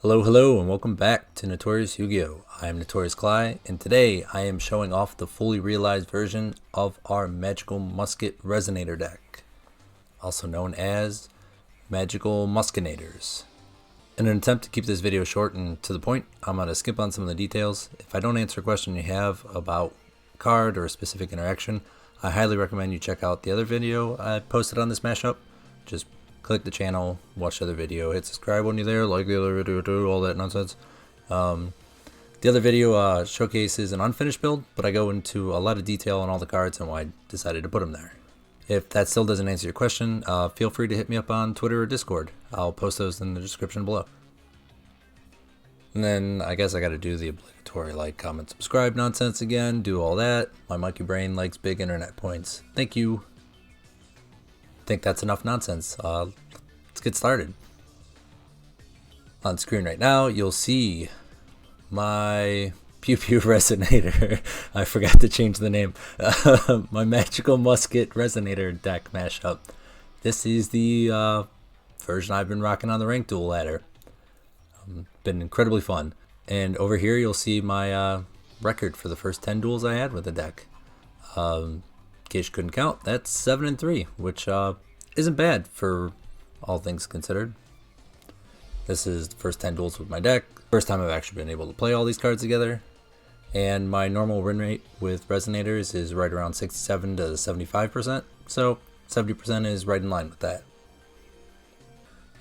Hello, and welcome back to Notorious Yu-Gi-Oh! I am Notorious Cly, and today I am showing off the fully realized version of our Magical Musket Resonator deck, also known as Magical Muskinators. In an attempt to keep this video short and to the point, I'm going to skip on some of the details. If I don't answer a question you have about a card or a specific interaction, I highly recommend you check out the other video I posted on this mashup. Just click the channel, watch the other video, hit subscribe when you're there, like the other video too, all that nonsense. The other video showcases an unfinished build, but I go into a lot of detail on all the cards and why I decided to put them there. If that still doesn't answer your question, feel free to hit me up on Twitter or Discord. I'll post those in the description below. And then I guess I gotta do the obligatory like, comment, subscribe nonsense again, do all that. My monkey brain likes big internet points. Thank you. Think that's enough nonsense. Let's get started. On screen right now, you'll see my Pew Pew Resonator. I forgot to change the name. My Magical Musket Resonator deck mashup. This is the version I've been rocking on the ranked duel ladder. Been incredibly fun. And over here you'll see my record for the first 10 duels I had with the deck. In case you couldn't count, that's 7-3, which isn't bad for all things considered. This is the first 10 duels with my deck. First time I've actually been able to play all these cards together. And my normal win rate with Resonators is right around 67 to 75%. So 70% is right in line with that.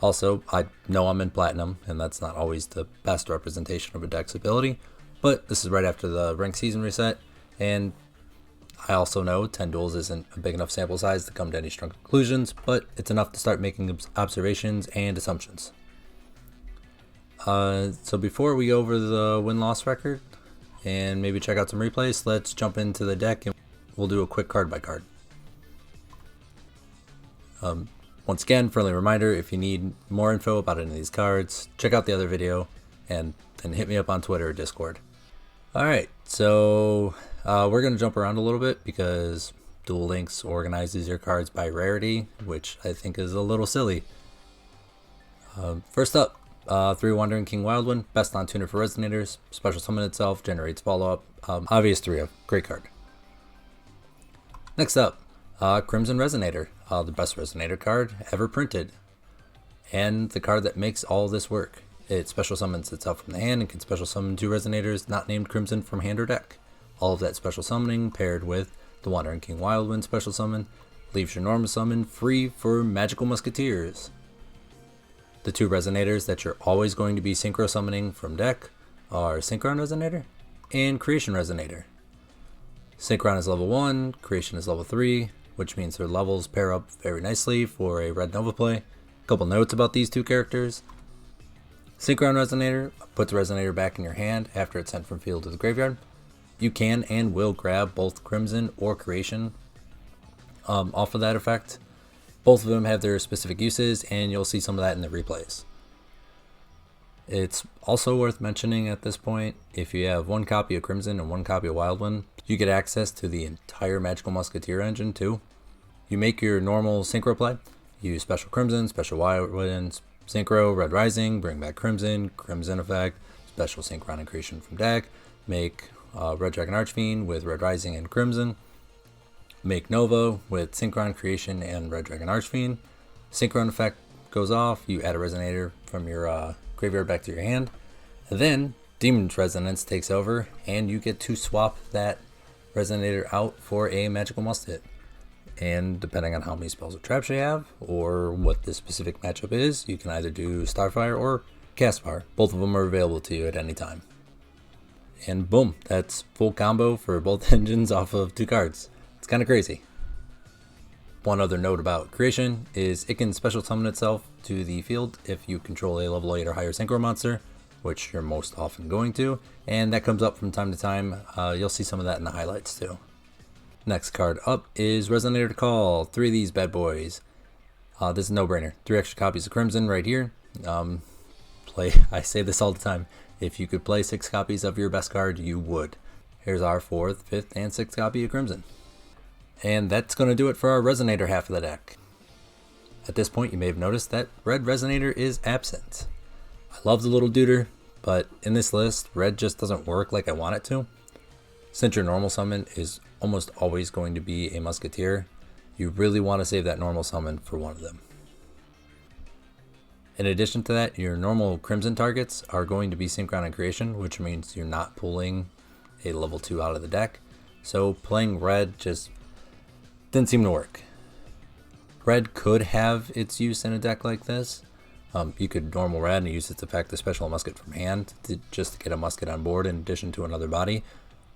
Also, I know I'm in Platinum, and that's not always the best representation of a deck's ability. But this is right after the ranked season reset. And I also know 10 duels isn't a big enough sample size to come to any strong conclusions, but it's enough to start making observations and assumptions. So before we go over the win-loss record and maybe check out some replays, let's jump into the deck and we'll do a quick card by card. Once again, friendly reminder, if you need more info about any of these cards, check out the other video and then hit me up on Twitter or Discord. Alright, so we're going to jump around a little bit because Duel Links organizes your cards by rarity, which I think is a little silly. First up, 3 Wandering King Wildwind, best on tuner for Resonators, special summon itself, generates follow-up, obvious 3-of, great card. Next up, Crimson Resonator, the best Resonator card ever printed, and the card that makes all this work. It special summons itself from the hand and can special summon 2 Resonators not named Crimson from hand or deck. All of that special summoning paired with the Wandering King Wildwind special summon leaves your normal summon free for Magical Musketeers. The 2 Resonators that you're always going to be synchro summoning from deck are Synchron Resonator and Creation Resonator. Synchron is level 1, Creation is level 3, which means their levels pair up very nicely for a Red Nova play. A couple notes about these 2 characters. Synchron Resonator puts Resonator back in your hand after it's sent from field to the graveyard. You can and will grab both Crimson or Creation off of that effect. Both of them have their specific uses, and you'll see some of that in the replays. It's also worth mentioning at this point, if you have 1 copy of Crimson and 1 copy of Wildwind, you get access to the entire Magical Musketeer engine too. You make your normal synchro play, use special Crimson, special Wildwind, synchro, Red Rising, bring back Crimson, Crimson effect, special Synchron and Creation from deck, make Red Dragon Archfiend with Red Rising and Crimson, make Nova with Synchron, Creation, and Red Dragon Archfiend. Synchron effect goes off, you add a Resonator from your graveyard back to your hand, and then Demon's Resonance takes over, and you get to swap that Resonator out for a Magical Musket. And depending on how many spells or traps you have, or what the specific matchup is, you can either do Starfire or Castfire. Both of them are available to you at any time. And boom, that's full combo for both engines off of 2 cards. It's kind of crazy. One other note about Creation is it can special summon itself to the field if you control a level 8 or higher synchro monster, which you're most often going to, and that comes up from time to time. You'll see some of that in the highlights too. Next card up is Resonator to Call, 3 of these bad boys. This is a no-brainer. 3 extra copies of Crimson right here. I say this all the time. If you could play 6 copies of your best card, you would. Here's our 4th, 5th, and 6th copy of Crimson. And that's going to do it for our Resonator half of the deck. At this point, you may have noticed that Red Resonator is absent. I love the little duder, but in this list, red just doesn't work like I want it to. Since your normal summon is almost always going to be a musketeer, you really want to save that normal summon for one of them. In addition to that, your normal crimson targets are going to be synchron creation, which means you're not pulling a level 2 out of the deck. So playing red just didn't seem to work. Red could have its use in a deck like this. You could normal red and use its effect, the special musket from hand, just to get a musket on board in addition to another body.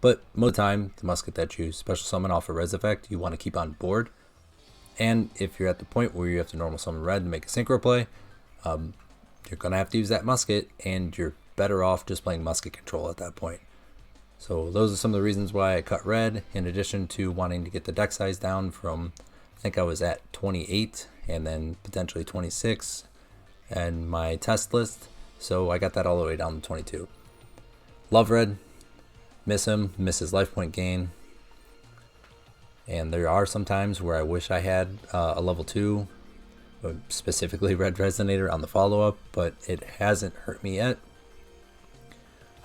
But most of the time, the musket that you special summon off a res effect, you want to keep on board. And if you're at the point where you have to normal summon red to make a synchro play, you're going to have to use that musket, and you're better off just playing musket control at that point. So those are some of the reasons why I cut red, in addition to wanting to get the deck size down from, I think I was at 28 and then potentially 26 and my test list. So I got that all the way down to 22. Love red, miss him, miss his life point gain. And there are some times where I wish I had a level 2, specifically red Resonator on the follow-up, but it hasn't hurt me yet.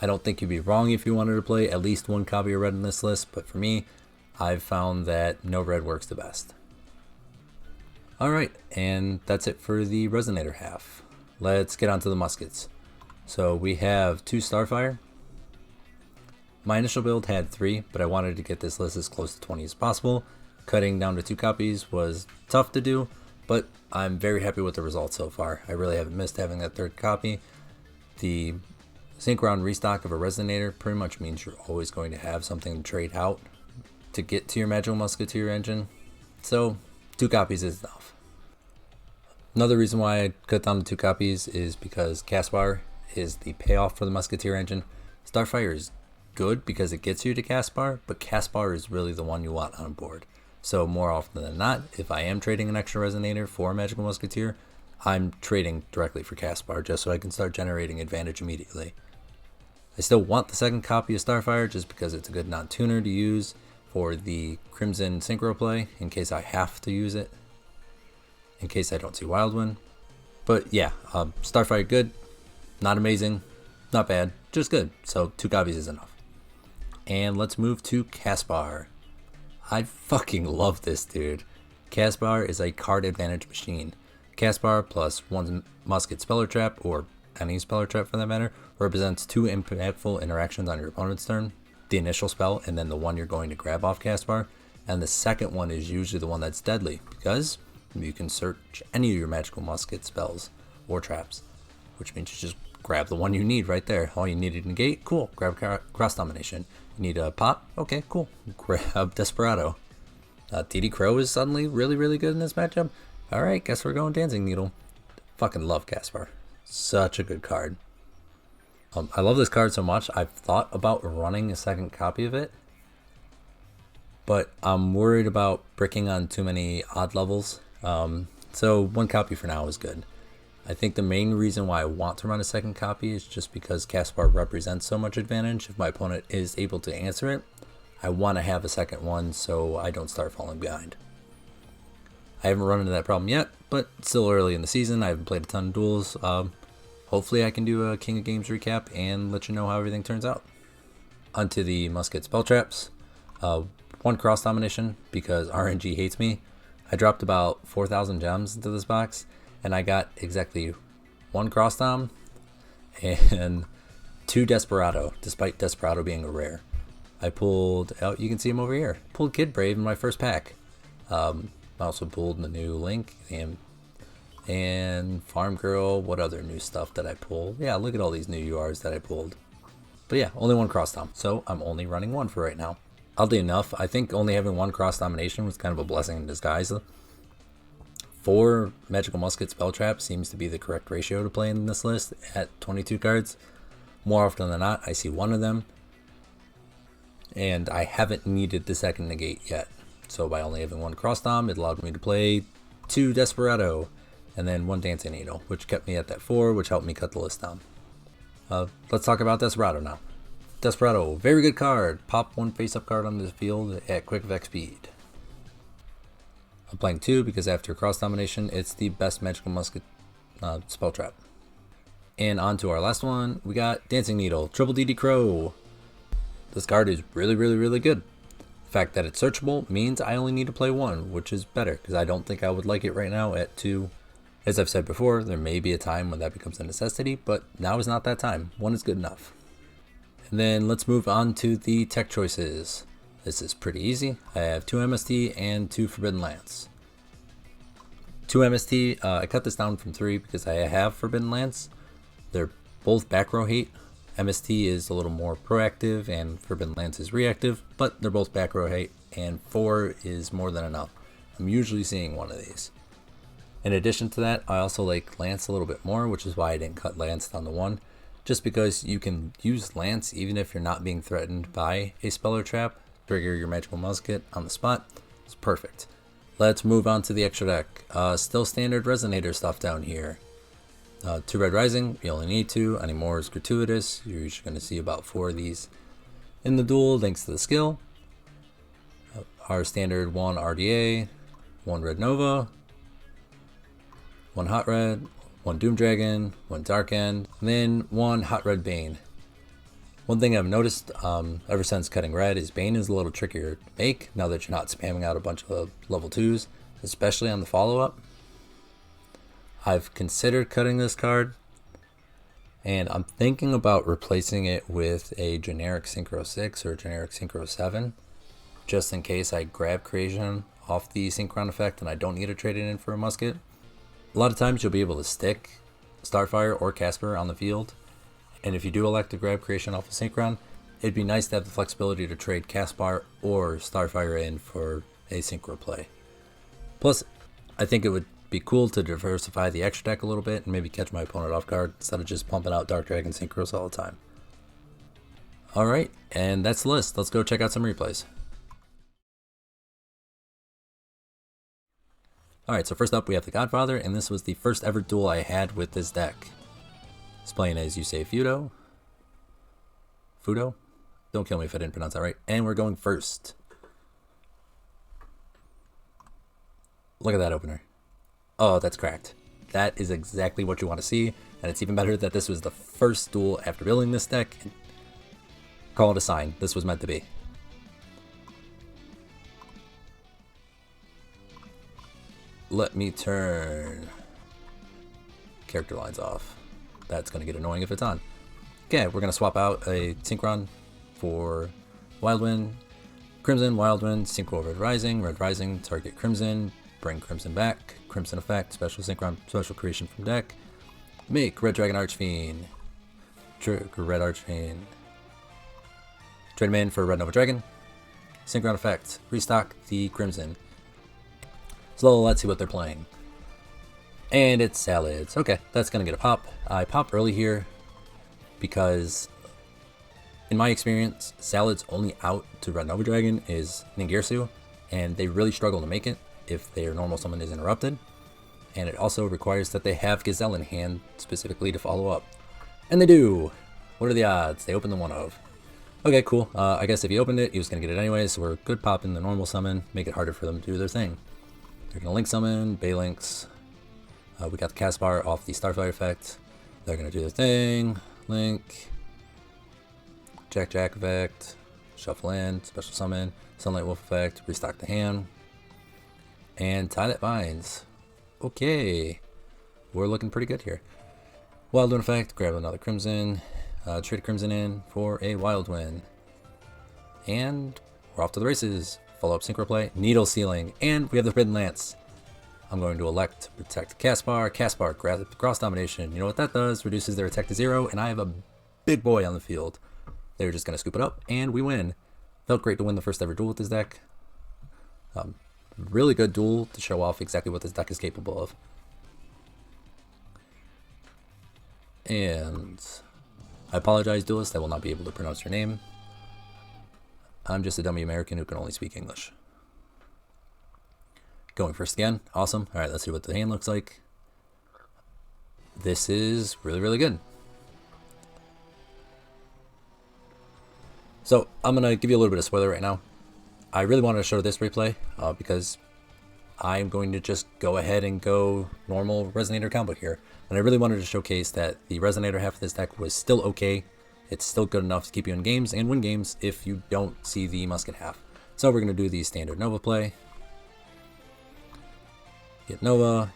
I don't think you'd be wrong if you wanted to play at least one copy of red in this list, but for me, I've found that no red works the best. Alright, and that's it for the Resonator half. Let's get on to the muskets. So we have 2 Starfire. My initial build had 3, but I wanted to get this list as close to 20 as possible. Cutting down to 2 copies was tough to do, but I'm very happy with the results so far. I really haven't missed having that 3rd copy. The synchron restock of a Resonator pretty much means you're always going to have something to trade out to get to your Magical Musketeer engine. So 2 copies is enough. Another reason why I cut down to 2 copies is because Caspar is the payoff for the Musketeer engine. Starfire is good because it gets you to Caspar, but Caspar is really the one you want on board. So more often than not, if I am trading an extra Resonator for a Magical Musketeer, I'm trading directly for Caspar just so I can start generating advantage immediately. I still want the 2nd copy of Starfire just because it's a good non-tuner to use for the Crimson Synchro play in case I have to use it, in case I don't see Wildwind. But yeah, Starfire good, not amazing, not bad, just good. So 2 copies is enough. And let's move to Caspar. I fucking love this dude. Caspar is a card advantage machine. Caspar plus 1 musket speller trap, or any speller trap for that matter, represents 2 impactful interactions on your opponent's turn. The initial spell and then the one you're going to grab off Caspar. And the second one is usually the one that's deadly, because you can search any of your magical musket spells or traps, which means you just grab the one you need right there. All you need to negate, cool, grab cross domination. You need a pop, okay, cool, grab Desperado. TD Crow is suddenly really good in this matchup. Alright, guess we're going Dancing Needle. Fucking love Caspar. Such a good card. I love this card so much, I've thought about running a 2nd copy of it, but I'm worried about bricking on too many odd levels. So 1 copy for now is good. I think the main reason why I want to run a 2nd copy is just because Caspar represents so much advantage. If my opponent is able to answer it, I want to have a 2nd one so I don't start falling behind. I haven't run into that problem yet, but it's still early in the season. I haven't played a ton of duels. Hopefully I can do a King of Games recap and let you know how everything turns out. Onto the musket spell traps. 1 cross domination because RNG hates me. I dropped about 4,000 gems into this box, and I got exactly 1 cross dom and 2 Desperado, despite Desperado being a rare. I pulled, oh, you can see him over here. Pulled Kid Brave in my first pack. I also pulled the new Link and Farm Girl. What other new stuff did I pull? Yeah, look at all these new URs that I pulled. But yeah, only 1 cross dom, so I'm only running 1 for right now. Oddly enough, I think only having 1 cross domination was kind of a blessing in disguise. 4 Magical Musket spell trap seems to be the correct ratio to play in this list at 22 cards. More often than not, I see 1 of them, and I haven't needed the 2nd negate yet. So by only having 1 cross dom, it allowed me to play 2 Desperado and then 1 Dancing Needle, which kept me at that 4, which helped me cut the list down. Let's talk about Desperado now. Desperado, very good card. Pop 1 face-up card on the field at quick effect speed. I'm playing 2 because after cross domination, it's the best Magical Musket spell trap. And on to our last one, we got Dancing Needle, Triple DD Crow. This card is really good. The fact that it's searchable means I only need to play one, which is better, because I don't think I would like it right now at 2. As I've said before, there may be a time when that becomes a necessity, but now is not that time. 1 is good enough. And then let's move on to the tech choices. This is pretty easy. I have 2 MST and 2 Forbidden Lance. 2 MST, I cut this down from 3 because I have Forbidden Lance. They're both back row hate. MST is a little more proactive and Forbidden Lance is reactive, but they're both back row hate, and 4 is more than enough. I'm usually seeing one of these. In addition to that, I also like Lance a little bit more, which is why I didn't cut Lance down to 1. Just because you can use Lance even if you're not being threatened by a spell or trap. Trigger your Magical Musket on the spot. It's perfect. Let's move on to the extra deck. Still standard Resonator stuff down here. 2 Red Rising, you only need 2. Any more is gratuitous. You're usually going to see about 4 of these in the duel thanks to the skill. Our standard 1 RDA, 1 Red Nova, 1 Hot Red, 1 Doom Dragon, 1 Dark End, and then 1 Hot Red Bane. One thing I've noticed ever since cutting red is Bane is a little trickier to make now that you're not spamming out a bunch of level 2s, especially on the follow-up. I've considered cutting this card, and I'm thinking about replacing it with a generic Synchro 6 or a generic Synchro 7, just in case I grab creation off the Synchron effect and I don't need to trade it in for a musket. A lot of times you'll be able to stick Starfire or Casper on the field, and if you do elect to grab creation off of Synchron, it'd be nice to have the flexibility to trade Caspar or Starfire in for a Synchro play. Plus, I think it would be cool to diversify the extra deck a little bit and maybe catch my opponent off guard instead of just pumping out Dark Dragon Synchros all the time. Alright, and that's the list. Let's go check out some replays. Alright, so first up we have the Godfather, and this was the first ever duel I had with this deck. It's playing as you say Fudo. Don't kill me if I didn't pronounce that right. And we're going first. Look at that opener. Oh, that's cracked. That is exactly what you want to see, and it's even better that this was the first duel after building this deck. Call it a sign. This was meant to be. Let me turn character lines off. That's going to get annoying if it's on. Okay, we're going to swap out a Synchron for Wildwind, Crimson, Wildwind, Synchro Red Rising, target Crimson, bring Crimson back, Crimson effect, special Synchron, special creation from deck, make Red Dragon Archfiend, trigger Red Archfiend, trade him in for Red Nova Dragon, Synchron effect, restock the Crimson. So let's see what they're playing. And it's Salads. Okay, that's going to get a pop. I pop early here because, in my experience, Salad's only out to Red Nova Dragon is Ningirsu, and they really struggle to make it if their normal summon is interrupted. And it also requires that they have Gazelle in hand specifically to follow up. And they do! What are the odds? They open the 1 of. Okay, cool. I guess if he opened it, he was going to get it anyway, so we're good popping the normal summon, make it harder for them to do their thing. They're going to Link summon, Balinks. We got the Caspar off the Starfire effect. They're going to do their thing. Link. Jack effect. Shuffle in. Special summon. Sunlight Wolf effect. Restock the hand. And Tie That Binds. Okay. We're looking pretty good here. Wildwind effect. Grab another Crimson. Trade Crimson in for a Wildwind. And we're off to the races. Follow up Synchro play. Needle Sealing. And we have the Forbidden Lance. I'm going to elect to protect Caspar. Caspar, cross domination. You know what that does? Reduces their attack to 0, and I have a big boy on the field. They're just going to scoop it up, and we win. Felt great to win the first ever duel with this deck. Really good duel to show off exactly what this deck is capable of. And I apologize, duelist. I will not be able to pronounce your name. I'm just a dummy American who can only speak English. Going first again. Awesome. Alright, let's see what the hand looks like. This is really good. So, I'm going to give you a little bit of spoiler right now. I really wanted to show this replay because I'm going to just go ahead and go normal Resonator combo here. And I really wanted to showcase that the Resonator half of this deck was still okay. It's still good enough to keep you in games and win games if you don't see the Musket half. So we're going to do the standard Nova play. Get Nova,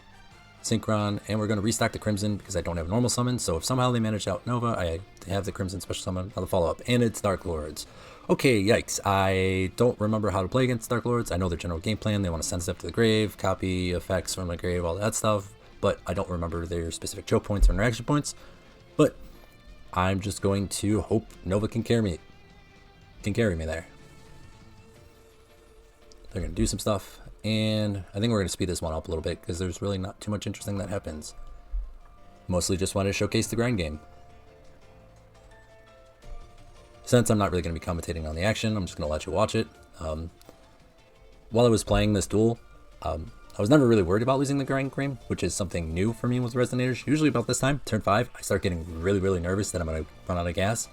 Synchron, and we're going to restock the Crimson because I don't have normal summon. So if somehow they manage to out Nova, I have the Crimson special summon on the follow-up. And it's Dark Lords. Okay, yikes. I don't remember how to play against Dark Lords. I know their general game plan. They want to send stuff to the grave, copy effects from the grave, all that stuff. But I don't remember their specific choke points or interaction points. But I'm just going to hope Nova can carry me. There. They're going to do some stuff. And I think we're going to speed this one up a little bit because there's really not too much interesting that happens. Mostly just wanted to showcase the grind game. Since I'm not really going to be commentating on the action, I'm just going to let you watch it. While I was playing this duel, I was never really worried about losing the grind game, which is something new for me with Resonators. Usually about this time, turn 5, I start getting really nervous that I'm going to run out of gas.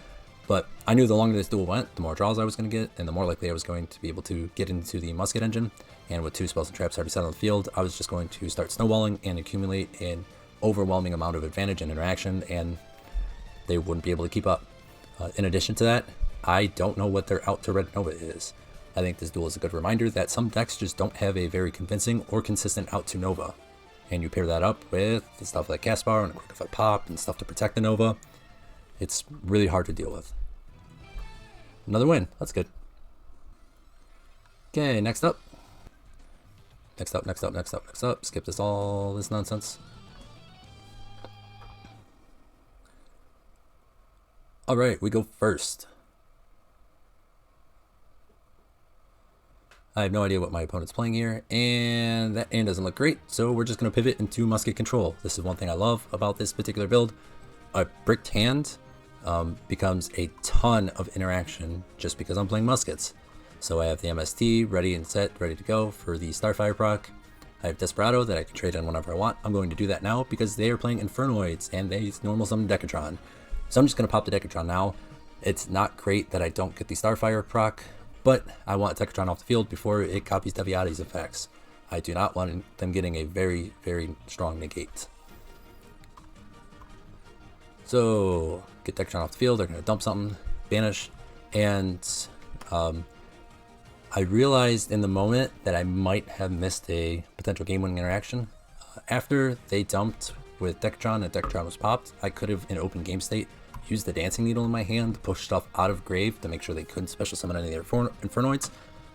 But I knew the longer this duel went, the more draws I was going to get, and the more likely I was going to be able to get into the Musket engine. And with 2 spells and traps already set on the field, I was just going to start snowballing and accumulate an overwhelming amount of advantage and interaction, and they wouldn't be able to keep up. In addition to that, I don't know what their out to red Nova is. I think this duel is a good reminder that some decks just don't have a very convincing or consistent out to Nova. And you pair that up with the stuff like Caspar and a quick effect pop and stuff to protect the Nova, it's really hard to deal with. Another win, that's good. Okay, next up. Next up. Skip all this nonsense. Alright, we go first. I have no idea what my opponent's playing here, and that hand doesn't look great, so we're just going to pivot into Musket Control. This is one thing I love about this particular build. A bricked hand becomes a ton of interaction just because I'm playing Muskets. So I have the MST ready and set, ready to go for the Starfire proc. I have Desperado that I can trade in whenever I want. I'm going to do that now because they are playing Infernoids and they normal summon Decatron. So I'm just going to pop the Decatron now. It's not great that I don't get the Starfire proc, but I want Decatron off the field before it copies Deviati's effects. I do not want them getting a very strong negate. So get Decatron off the field, they're going to dump something, banish, and I realized in the moment that I might have missed a potential game-winning interaction. After they dumped with Decatron and Decatron was popped, I could have, in open game state, used the Dancing Needle in my hand to push stuff out of grave to make sure they couldn't special summon any of their Infernoids,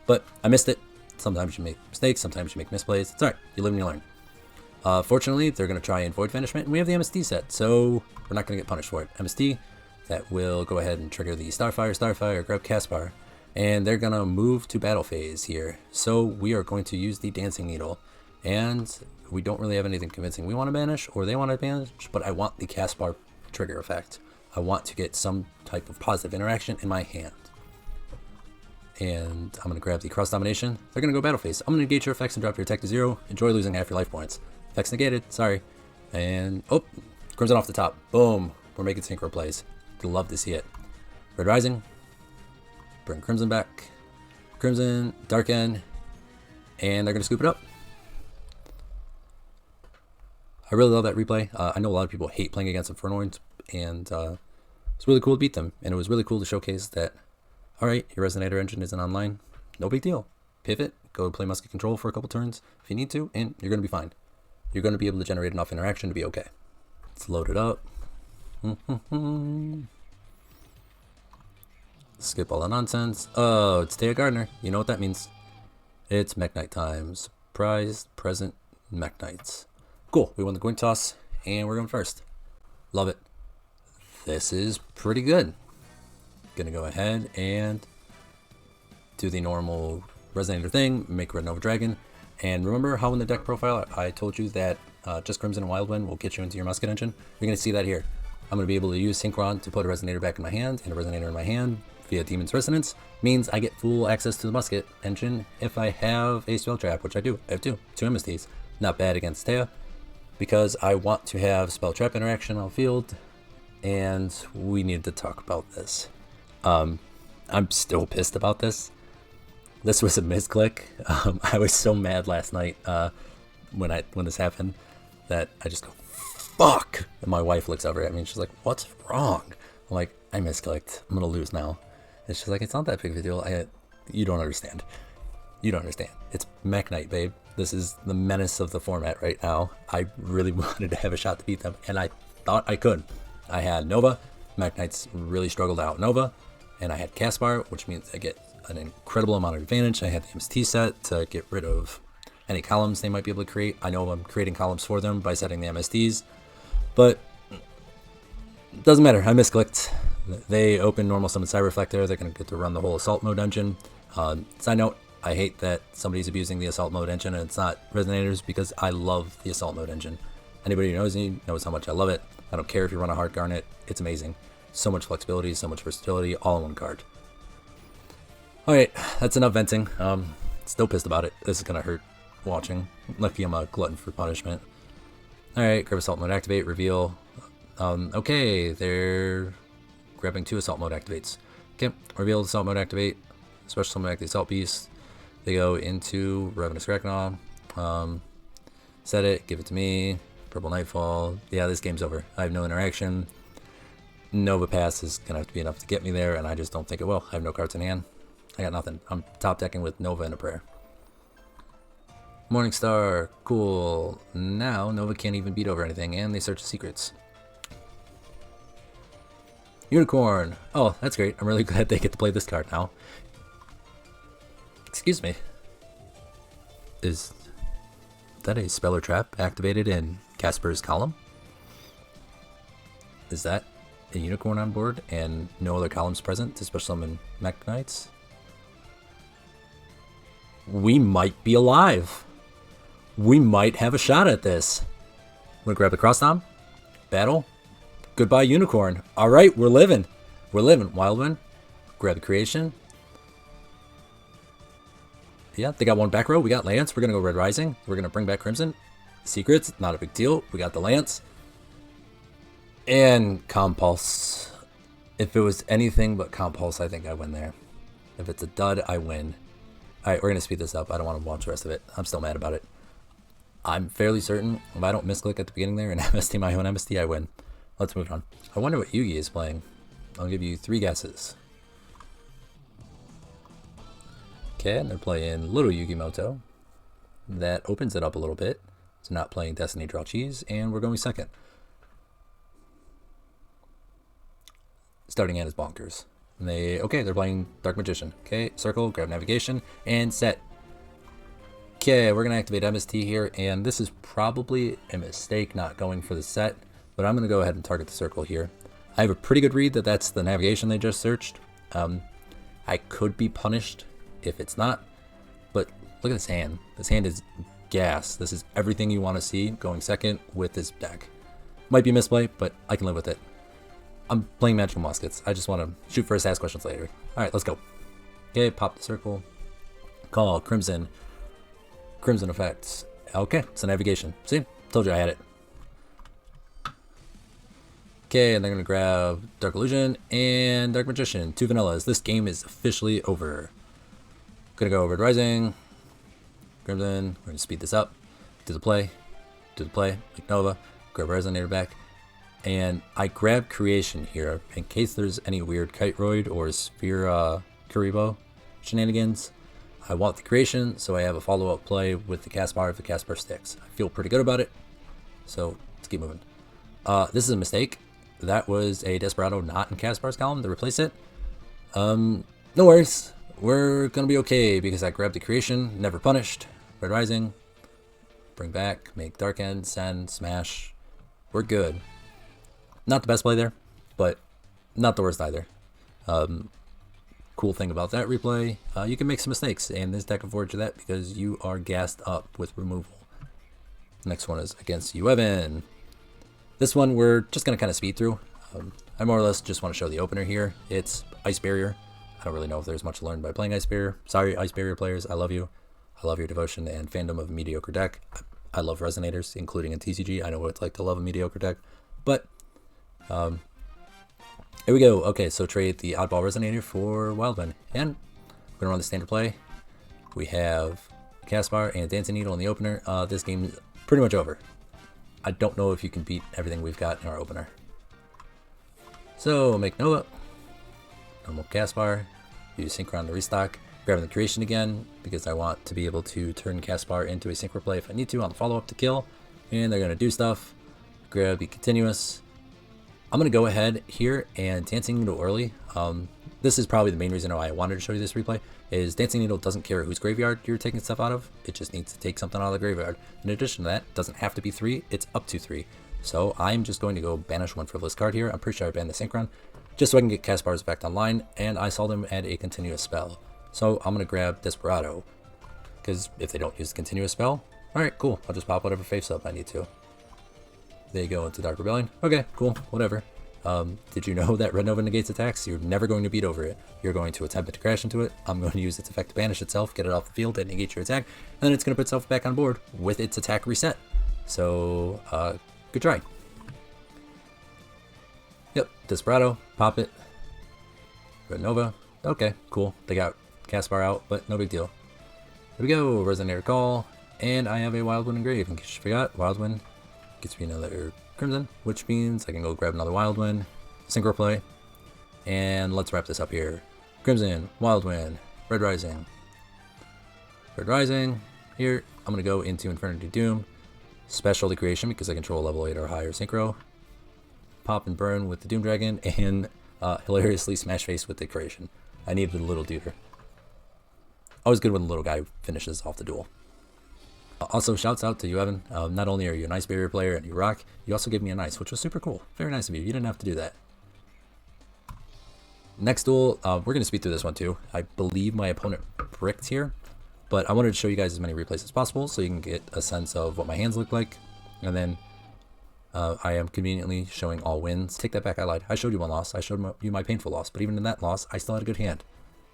but I missed it. Sometimes you make mistakes, sometimes you make misplays. It's alright, you live and you learn. Fortunately, they're going to try and Void Vanishment, and we have the MST set, so we're not going to get punished for it. MST, that will go ahead and trigger the Starfire, grab Caspar, and they're going to move to battle phase here. So we are going to use the Dancing Needle, and we don't really have anything convincing we want to banish, or they want to banish, but I want the Caspar trigger effect. I want to get some type of positive interaction in my hand. And I'm going to grab the Cross Domination. They're going to go battle phase. I'm going to negate your effects and drop your attack to 0. Enjoy losing half your life points. Effects negated, sorry. And, oh, Crimson off the top. Boom. We're making synchro plays. Love to see it. Red Rising. Bring Crimson back. Crimson, Dark End. And they're going to scoop it up. I really love that replay. I know a lot of people hate playing against Infernoids, and it's really cool to beat them. And it was really cool to showcase that, alright, your Resonator engine isn't online. No big deal. Pivot, go play Musket Control for a couple turns if you need to, and you're going to be fine. You're going to be able to generate enough interaction to be okay. Let's load it up. Skip all the nonsense. Oh, it's Taya Gardner. You know what that means. It's Mech Knight time. Surprise, present, Mech Knights. Cool, we won the coin toss, and we're going first. Love it. This is pretty good. Gonna go ahead and do the normal Resonator thing, make Red Nova Dragon. And remember how in the deck profile I told you that just Crimson and Wild Wind will get you into your Musket engine? You're gonna see that here. I'm going to be able to use Synchron to put a Resonator back in my hand, and a Resonator in my hand via Demon's Resonance means I get full access to the Musket engine if I have a Spell Trap, which I do. I have two MSTs. Not bad against Taya, because I want to have Spell Trap interaction on field, and we need to talk about this. I'm still pissed about this. This was a misclick. I was so mad last night when this happened that I just go, fuck! And my wife looks over at me and she's like, what's wrong? I'm like, I misclicked. I'm gonna lose now. And she's like, it's not that big of a deal. You don't understand. You don't understand. It's Mech Knight, babe. This is the menace of the format right now. I really wanted to have a shot to beat them, and I thought I could. I had Nova. Mech Knights really struggled out Nova, and I had Caspar, which means I get an incredible amount of advantage. I had the MST set to get rid of any columns they might be able to create. I know I'm creating columns for them by setting the MSTs, but it doesn't matter. I misclicked. They open normal summon Cyber Reflector. They're going to get to run the whole assault mode engine. Side note, I hate that somebody's abusing the assault mode engine and it's not Resonators, because I love the assault mode engine. Anybody who knows me knows how much I love it. I don't care if you run a hard Garnet. It's amazing. So much flexibility, so much versatility, all in one card. Alright, that's enough venting. Still pissed about it. This is going to hurt watching. Lucky I'm a glutton for punishment. Alright, grab assault mode activate, reveal. Okay, they're grabbing 2 assault mode activates. Okay, reveal assault mode activate. Special summon back the assault beast. They go into Ravenous Arachnon. Set it, give it to me. Purple Nightfall. Yeah, this game's over. I have no interaction. Nova Pass is gonna have to be enough to get me there, and I just don't think it will. I have no cards in hand. I got nothing. I'm top decking with Nova and a prayer. Morningstar, cool. Now Nova can't even beat over anything, and they search the secrets. Unicorn. Oh, that's great. I'm really glad they get to play this card now. Excuse me. Is that a Speller Trap activated in Casper's column? Is that a Unicorn on board and no other columns present to special summon Mech Knights? We might be alive. We might have a shot at this. I'm gonna grab the Cross Tom. Battle. Goodbye, Unicorn. Alright, we're living. We're living. Wildwind. Grab the creation. Yeah, they got one back row. We got Lance. We're going to go Red Rising. We're going to bring back Crimson. Secrets. Not a big deal. We got the Lance. And Compulse. If it was anything but Compulse, I think I win there. If it's a dud, I win. Alright, we're going to speed this up. I don't want to watch the rest of it. I'm still mad about it. I'm fairly certain if I don't misclick at the beginning there and MST my own MST, I win. Let's move on. I wonder what Yugioh is playing. I'll give you 3 guesses. Okay, and they're playing Little Yugimoto. That opens it up a little bit. It's not playing Destiny Draw Cheese, and we're going second. Starting hand is bonkers. And they're playing Dark Magician. Okay, circle, grab navigation, and set. Okay, we're gonna activate MST here, and this is probably a mistake not going for the set, but I'm gonna go ahead and target the circle here. I have a pretty good read that that's the navigation they just searched. I could be punished if it's not, but look at this hand. This hand is gas. This is everything you want to see going second with this deck. Might be misplay, but I can live with it. I'm playing Magical Muskets. I just want to shoot first, ask questions later. Alright, let's go. Okay, pop the circle. Call, Crimson. Crimson effects. Okay, it's a navigation. See? Told you I had it. Okay, and they're going to grab Dark Illusion and Dark Magician. 2 vanillas. This game is officially over. Gonna go Red Rising. Crimson. We're going to speed this up. Do the play. Like Nova. Grab Resonator back. And I grab Creation here in case there's any weird Kiteroid or Sphere Kuribo shenanigans. I want the Creation, so I have a follow-up play with the Caspar if the Caspar sticks. I feel pretty good about it, so let's keep moving. This is a mistake. That was a Desperado not in Caspar's column to replace it. No worries. We're gonna be okay because I grabbed the Creation, never punished. Red Rising, bring back, make Dark End, send, smash. We're good. Not the best play there, but not the worst either. Cool thing about that replay, you can make some mistakes, and this deck affords you that because you are gassed up with removal. Next one is against you, Evan. This one we're just going to kind of speed through. I more or less just want to show the opener here. It's Ice Barrier. I don't really know if there's much to learn by playing Ice Barrier. Sorry, Ice Barrier players, I love you. I love your devotion and fandom of a mediocre deck. I love Resonators, including in TCG. I know what it's like to love a mediocre deck. But, here we go. Okay, so trade the Oddball Resonator for Wildwind. And we're going to run the standard play. we have Caspar and Dancing Needle in the opener. This game is pretty much over. I don't know if you can beat everything we've got in our opener. So make Nova, normal Caspar, use Synchron to restock, grabbing the creation again because I want to be able to turn Caspar into a synchro play if I need to on the follow-up to kill. And they're going to do stuff. Grab the continuous. I'm going to go ahead here and Dancing Needle early. This is probably the main reason why I wanted to show you this replay, is Dancing Needle doesn't care whose graveyard you're taking stuff out of. It just needs to take something out of the graveyard. In addition to that, it doesn't have to be 3, it's up to 3. So I'm just going to go banish one frivolous card here. I'm pretty sure I banned the Synchron, just so I can get Caspar's effect online, and I saw them add a continuous spell. So I'm going to grab Desperado, because if they don't use the continuous spell, alright, cool, I'll just pop whatever face up I need to. They go into Dark Rebellion. Okay, cool, whatever. Did you know that Red Nova negates attacks? You're never going to beat over it. You're going to attempt to crash into it. I'm going to use its effect to banish itself, get it off the field, and negate your attack, and then it's going to put itself back on board with its attack reset. So, good try. Yep, Desperado, pop it. Red Nova. Okay, cool. They got Caspar out, but no big deal. Here we go, Resonator Call, and I have a Wild Wind engraved. In case you forgot, Wild Wind gets me another Crimson, which means I can go grab another Wild Wind, synchro play, and let's wrap this up here. Crimson, Wild Wind, Red Rising. Red Rising, here, I'm going to go into Infernity Doom, special the creation because I control level 8 or higher synchro, pop and burn with the Doom Dragon, and hilariously smash face with the creation. I needed a little duder. Always good when the little guy finishes off the duel. Also, shouts out to you, Evan. Not only are you a nice barrier player and you rock, you also gave me an ice, which was super cool. Very nice of you. You didn't have to do that. Next duel, we're going to speed through this one too. I believe my opponent bricked here, but I wanted to show you guys as many replays as possible so you can get a sense of what my hands look like. And then I am conveniently showing all wins. Take that back, I lied. I showed you one loss. I showed you my painful loss, but even in that loss, I still had a good hand.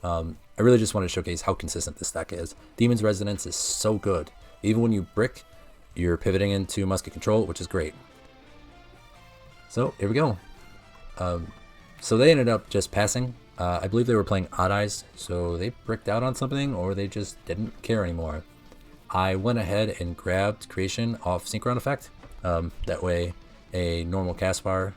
I really just wanted to showcase how consistent this deck is. Demon's Resonance is so good. Even when you brick, you're pivoting into Musket Control, which is great. So, here we go. So they ended up just passing. I believe they were playing Odd Eyes, so they bricked out on something, or they just didn't care anymore. I went ahead and grabbed Creation off Synchron Effect. That way, a normal Caspar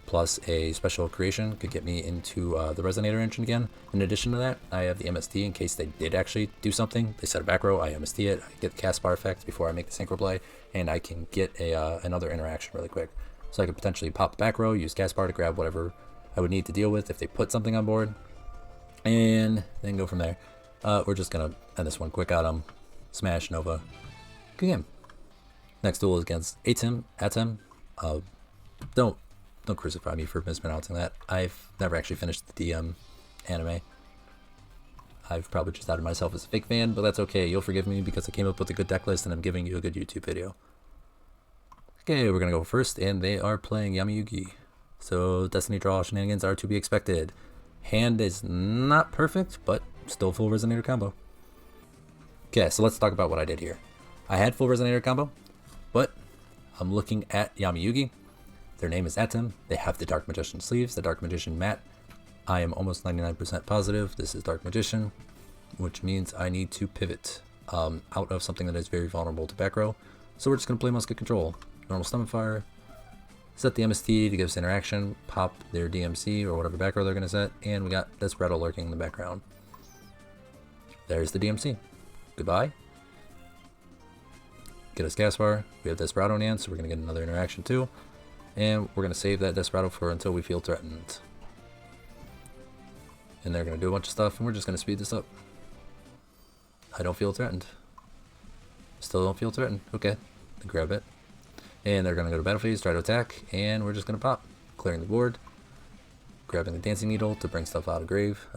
plus a special creation could get me into the Resonator engine again. In addition to that, I have the MST in case they did actually do something. They set a back row, I MST it, I get the Caspar effect before I make the synchro play, and I can get another interaction really quick. So I could potentially pop the back row, use Caspar to grab whatever I would need to deal with if they put something on board, and then go from there. We're just going to end this one quick out. Smash Nova. Good game. Next duel is against Atem. Don't crucify me for mispronouncing that. I've never actually finished the DM anime. I've probably just outed myself as a fake fan, but that's okay. You'll forgive me because I came up with a good deck list and I'm giving you a good YouTube video. Okay, we're going to go first, and they are playing Yugioh. So Destiny Draw shenanigans are to be expected. Hand is not perfect, but still full Resonator combo. Okay, so let's talk about what I did here. I had full Resonator combo, but I'm looking at Yugioh. Their name is Atem. They have the Dark Magician sleeves, the Dark Magician mat. I am almost 99% positive this is Dark Magician, which means I need to pivot out of something that is very vulnerable to back row. So we're just going to play Musket Control. Normal Summon Fire. Set the MST to give us interaction. Pop their DMC or whatever back row they're going to set. And we got Desperado lurking in the background. There's the DMC. Goodbye. Get us Caspar. We have Desperado in hand, so we're going to get another interaction too. And we're going to save that Desperado for until we feel threatened. And they're going to do a bunch of stuff, and we're just going to speed this up. I don't feel threatened. Still don't feel threatened. Okay, then grab it. And they're going to go to battle phase, try to attack, and we're just going to pop. Clearing the board. Grabbing the Dancing Needle to bring stuff out of grave.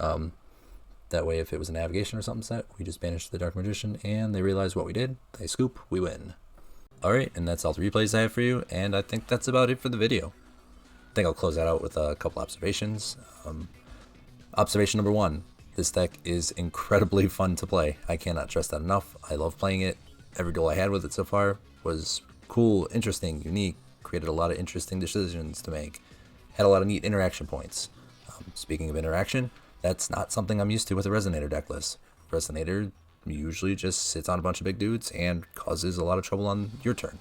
That way, if it was a navigation or something set, we just banished the Dark Magician, and they realize what we did. They scoop, we win. Alright, and that's all the replays I have for you, and I think that's about it for the video. I think I'll close that out with a couple observations. Observation number 1, this deck is incredibly fun to play. I cannot stress that enough. I love playing it. Every duel I had with it so far was cool, interesting, unique, created a lot of interesting decisions to make, had a lot of neat interaction points. Speaking of interaction, that's not something I'm used to with a Resonator deck list. Resonator usually just sits on a bunch of big dudes and causes a lot of trouble on your turn.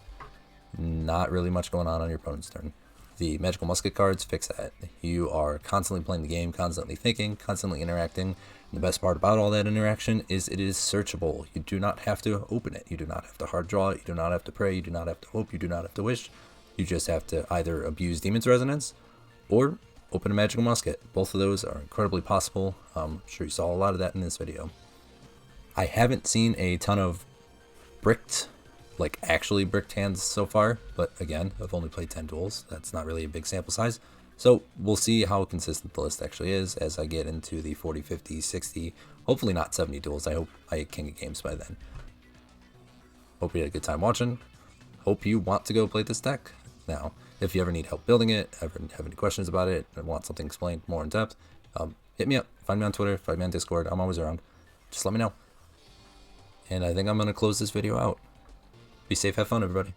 Not really much going on your opponent's turn. The Magical Musket cards fix that. You are constantly playing the game, constantly thinking, constantly interacting. And the best part about all that interaction is it is searchable. You do not have to open it. You do not have to hard draw it. You do not have to pray. You do not have to hope. You do not have to wish. You just have to either abuse Demon's Resonance or open a Magical Musket. Both of those are incredibly possible. I'm sure you saw a lot of that in this video. I haven't seen a ton of bricked, like actually bricked hands so far, but again, I've only played 10 duels. That's not really a big sample size. So we'll see how consistent the list actually is as I get into the 40, 50, 60, hopefully not 70 duels. I hope I get king of games by then. Hope you had a good time watching. Hope you want to go play this deck. Now, if you ever need help building it, ever have any questions about it, and want something explained more in depth, hit me up. Find me on Twitter, find me on Discord. I'm always around. Just let me know. And I think I'm going to close this video out. Be safe, have fun, everybody.